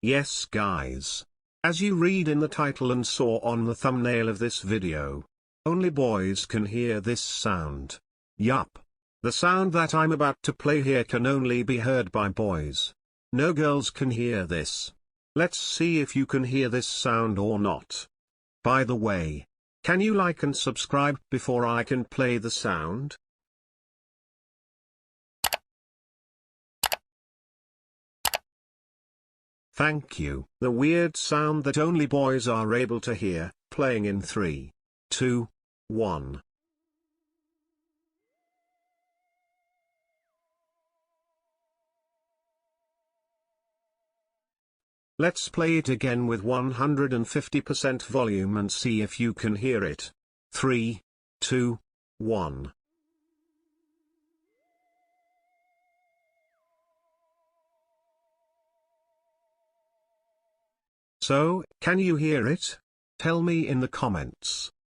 Yes guys. As you read in the title and saw on the thumbnail of this video, only boys can hear this sound. Yup. The sound that I'm about to play here can only be heard by boys. No girls can hear this. Let's see if you can hear this sound or not. By the way, can you like and subscribe before I can play the sound? Thank you. The weird sound that only boys are able to hear, playing in 3, 2, 1. Let's play it again with 150% volume and see if you can hear it. 3, 2, 1. So, can you hear it? Tell me in the comments.